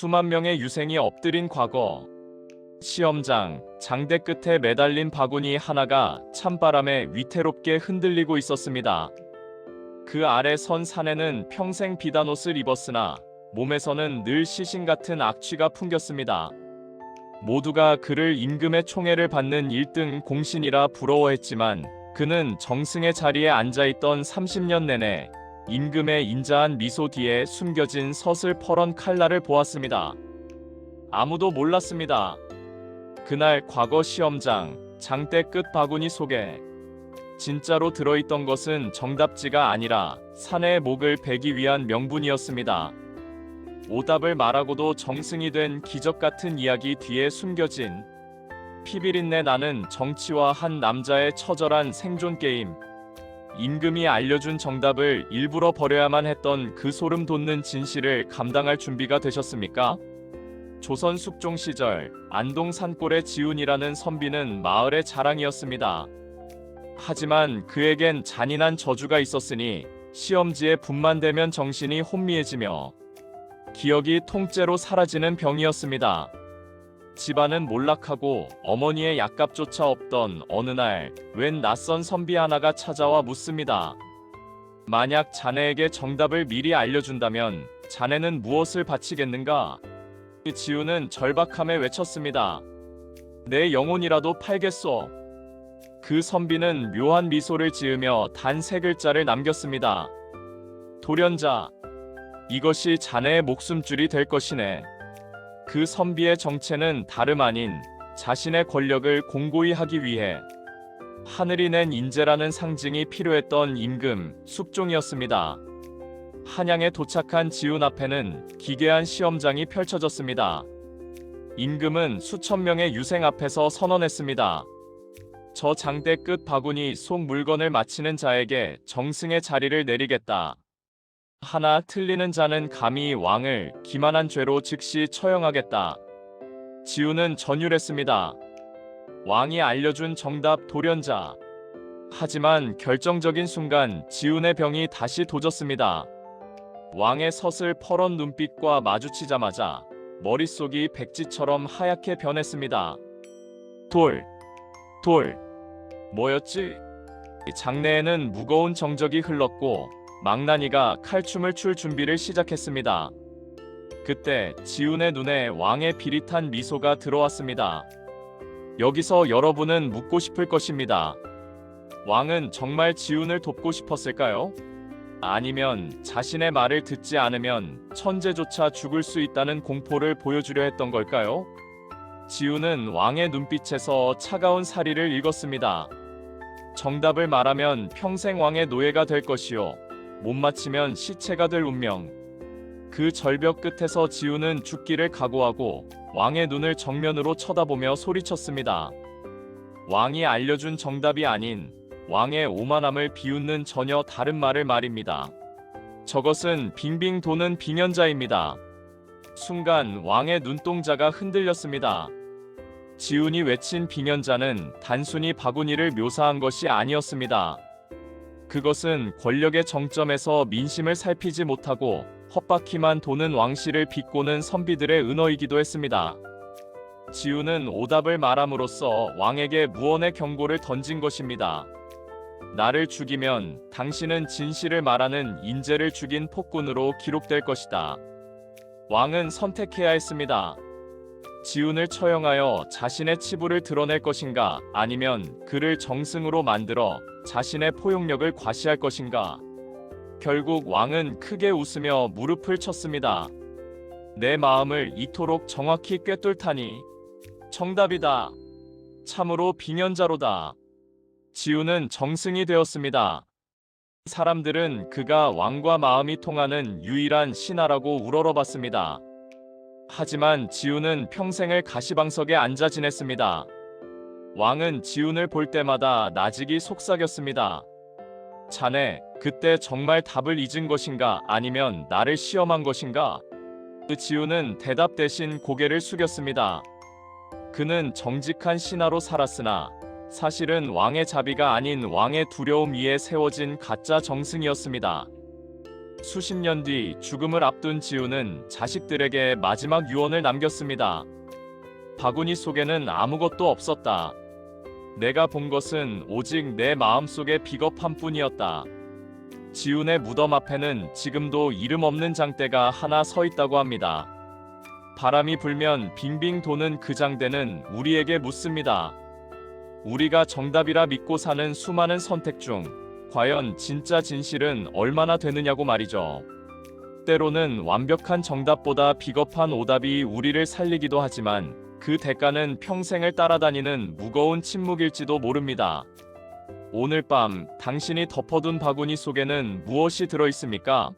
수만 명의 유생이 엎드린 과거. 시험장, 장대 끝에 매달린 바구니 하나가 찬바람에 위태롭게 흔들리고 있었습니다. 그 아래 선 사내는 평생 비단 옷을 입었으나 몸에서는 늘 시신 같은 악취가 풍겼습니다. 모두가 그를 임금의 총애를 받는 1등 공신이라 부러워했지만 그는 정승의 자리에 앉아있던 30년 내내 임금의 인자한 미소 뒤에 숨겨진 서슬퍼런 칼날을 보았습니다. 아무도 몰랐습니다. 그날 과거 시험장, 장대 끝 바구니 속에 진짜로 들어있던 것은 정답지가 아니라 사내의 목을 베기 위한 명분이었습니다. 오답을 말하고도 정승이 된 기적 같은 이야기 뒤에 숨겨진 피비린내 나는 정치와 한 남자의 처절한 생존 게임. 임금이 알려준 정답을 일부러 버려야만 했던 그 소름 돋는 진실을 감당할 준비가 되셨습니까? 조선 숙종 시절 안동 산골의 지훈이라는 선비는 마을의 자랑이었습니다. 하지만 그에겐 잔인한 저주가 있었으니 시험지에 분만 되면 정신이 혼미해지며 기억이 통째로 사라지는 병이었습니다. 집안은 몰락하고 어머니의 약값조차 없던 어느 날 웬 낯선 선비 하나가 찾아와 묻습니다. 만약 자네에게 정답을 미리 알려준다면 자네는 무엇을 바치겠는가? 지훈은 절박함에 외쳤습니다. 내 영혼이라도 팔겠소. 그 선비는 묘한 미소를 지으며 단 3글자를 남겼습니다. 돌연자. 이것이 자네의 목숨줄이 될 것이네. 그 선비의 정체는 다름 아닌 자신의 권력을 공고히 하기 위해 하늘이 낸 인재라는 상징이 필요했던 임금, 숙종이었습니다. 한양에 도착한 지훈 앞에는 기괴한 시험장이 펼쳐졌습니다. 임금은 수천 명의 유생 앞에서 선언했습니다. 저 장대 끝 바구니 속 물건을 마치는 자에게 정승의 자리를 내리겠다. 하나 틀리는 자는 감히 왕을 기만한 죄로 즉시 처형하겠다. 지훈은 전율했습니다. 왕이 알려준 정답 돌연자. 하지만 결정적인 순간 지훈의 병이 다시 도졌습니다. 왕의 서슬퍼런 눈빛과 마주치자마자 머릿속이 백지처럼 하얗게 변했습니다. 돌. 뭐였지? 장내에는 무거운 정적이 흘렀고 망나니가 칼춤을 출 준비를 시작했습니다. 그때 지훈의 눈에 왕의 비릿한 미소가 들어왔습니다. 여기서 여러분은 묻고 싶을 것입니다. 왕은 정말 지훈을 돕고 싶었을까요? 아니면 자신의 말을 듣지 않으면 천재조차 죽을 수 있다는 공포를 보여주려 했던 걸까요? 지훈은 왕의 눈빛에서 차가운 사리를 읽었습니다. 정답을 말하면 평생 왕의 노예가 될 것이요. 못 맞히면 시체가 될 운명. 그 절벽 끝에서 지훈은 죽기를 각오하고 왕의 눈을 정면으로 쳐다보며 소리쳤습니다. 왕이 알려준 정답이 아닌 왕의 오만함을 비웃는 전혀 다른 말을 말입니다. 저것은 빙빙 도는 빙연자입니다. 순간 왕의 눈동자가 흔들렸습니다. 지훈이 외친 빙연자는 단순히 바구니를 묘사한 것이 아니었습니다. 그것은 권력의 정점에서 민심을 살피지 못하고 헛바퀴만 도는 왕실을 비꼬는 선비들의 은어이기도 했습니다. 지훈은 오답을 말함으로써 왕에게 무언의 경고를 던진 것입니다. 나를 죽이면 당신은 진실을 말하는 인재를 죽인 폭군으로 기록될 것이다. 왕은 선택해야 했습니다. 지훈을 처형하여 자신의 치부를 드러낼 것인가, 아니면 그를 정승으로 만들어 자신의 포용력을 과시할 것인가. 결국 왕은 크게 웃으며 무릎을 쳤습니다. 내 마음을 이토록 정확히 꿰뚫다니. 정답이다. 참으로 빙연자로다. 지훈은 정승이 되었습니다. 사람들은 그가 왕과 마음이 통하는 유일한 신하라고 우러러봤습니다. 하지만 지훈은 평생을 가시방석에 앉아 지냈습니다. 왕은 지훈을 볼 때마다 나직이 속삭였습니다. 자네, 그때 정말 답을 잊은 것인가, 아니면 나를 시험한 것인가? 그 지훈은 대답 대신 고개를 숙였습니다. 그는 정직한 신하로 살았으나 사실은 왕의 자비가 아닌 왕의 두려움 위에 세워진 가짜 정승이었습니다. 수십 년 뒤 죽음을 앞둔 지우는 자식들에게 마지막 유언을 남겼습니다. 바구니 속에는 아무것도 없었다. 내가 본 것은 오직 내 마음속의 비겁함 뿐이었다. 지훈의 무덤 앞에는 지금도 이름 없는 장대가 하나 서 있다고 합니다. 바람이 불면 빙빙 도는 그 장대는 우리에게 묻습니다. 우리가 정답이라 믿고 사는 수많은 선택 중 과연 진짜 진실은 얼마나 되느냐고 말이죠. 때로는 완벽한 정답보다 비겁한 오답이 우리를 살리기도 하지만 그 대가는 평생을 따라다니는 무거운 침묵일지도 모릅니다. 오늘 밤 당신이 덮어둔 바구니 속에는 무엇이 들어 있습니까?